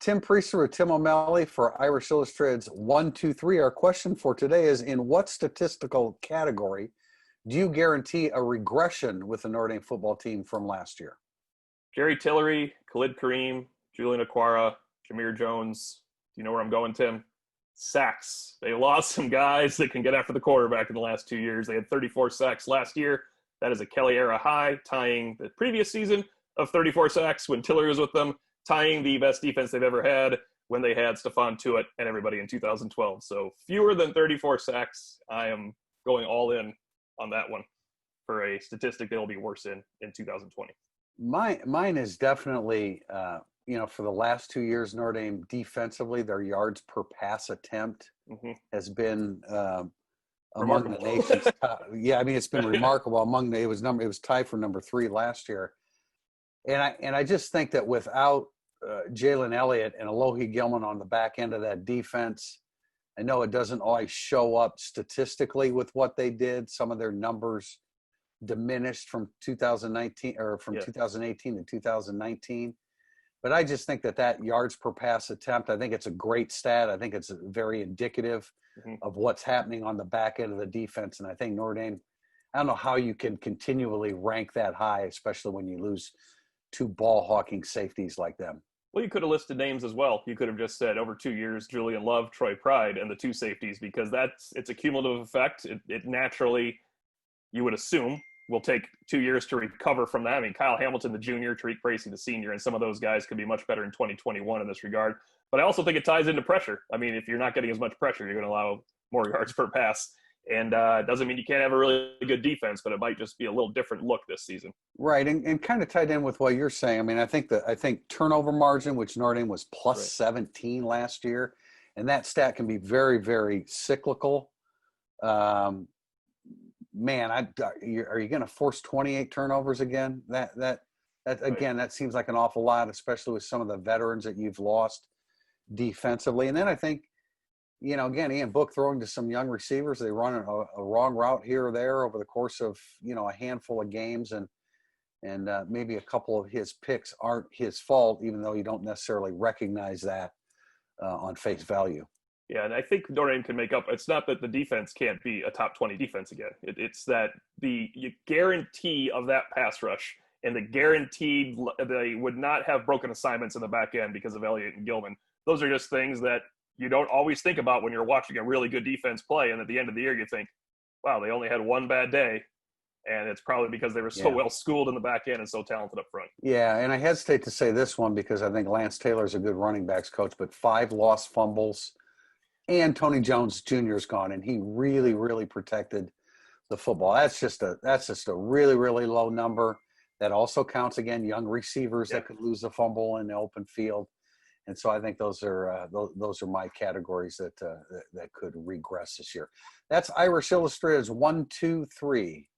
Tim Priester with Tim O'Malley for Irish Illustrated's 1, 2, 3. Our question for today is, in what statistical category do you guarantee a regression with the Notre Dame football team from last year? Jerry Tillery, Khalid Kareem, Julian Okwara, Jameer Jones. Do you know where I'm going, Tim? Sacks. They lost some guys that can get after the quarterback in the last 2 years. They had 34 sacks last year. That is a Kelly-era high, tying the previous season of 34 sacks when Tillery was with them, tying the best defense they've ever had when they had Stephon Tuitt and everybody in 2012. So fewer than 34 sacks. I am going all in on that one for a statistic that will be worse in 2020. Mine is definitely, for the last 2 years, Notre Dame defensively, their yards per pass attempt has been among the nation's top. Yeah, I mean, it's been remarkable. It was tied for number 3 last year. And I just think that without Jalen Elliott and Alohi Gilman on the back end of that defense, I know it doesn't always show up statistically with what they did. Some of their numbers diminished from 2019 or from 2018 to 2019. But I just think that yards per pass attempt, I think it's a great stat. I think it's very indicative of what's happening on the back end of the defense. And I think Notre Dame, I don't know how you can continually rank that high, especially when you lose 2 ball-hawking safeties like them. Well, you could have listed names as well. You could have just said over 2 years, Julian Love, Troy Pride, and the 2 safeties, because it's a cumulative effect. It naturally, you would assume, will take 2 years to recover from that. I mean, Kyle Hamilton, the junior, Tariq Bracy, the senior, and some of those guys could be much better in 2021 in this regard. But I also think it ties into pressure. I mean, if you're not getting as much pressure, you're going to allow more yards per pass. And it doesn't mean you can't have a really good defense, but it might just be a little different look this season. Right, and kind of tied in with what you're saying. I mean, I think turnover margin, which Notre Dame was plus 17 last year, and that stat can be very, very cyclical. Man, are you going to force 28 turnovers again? That again, that seems like an awful lot, especially with some of the veterans that you've lost defensively. And then I think, again, Ian Book throwing to some young receivers. They run a wrong route here or there over the course of, a handful of games. And maybe a couple of his picks aren't his fault, even though you don't necessarily recognize that on face value. Yeah, and I think Notre Dame can make up. It's not that the defense can't be a top 20 defense again. It's that the guarantee of that pass rush and the guaranteed they would not have broken assignments in the back end because of Elliott and Gilman. Those are just things that you don't always think about when you're watching a really good defense play. And at the end of the year, you think, wow, they only had one bad day. And it's probably because they were so well schooled in the back end and so talented up front. Yeah, and I hesitate to say this one because I think Lance Taylor's a good running backs coach, but 5 lost fumbles. And Tony Jones Jr. is gone, and he really, really protected the football. That's just a really, really low number. That also counts, again, young receivers that could lose a fumble in the open field. And so I think those are my categories that could regress this year. That's Irish Illustrated's 1, 2, 3.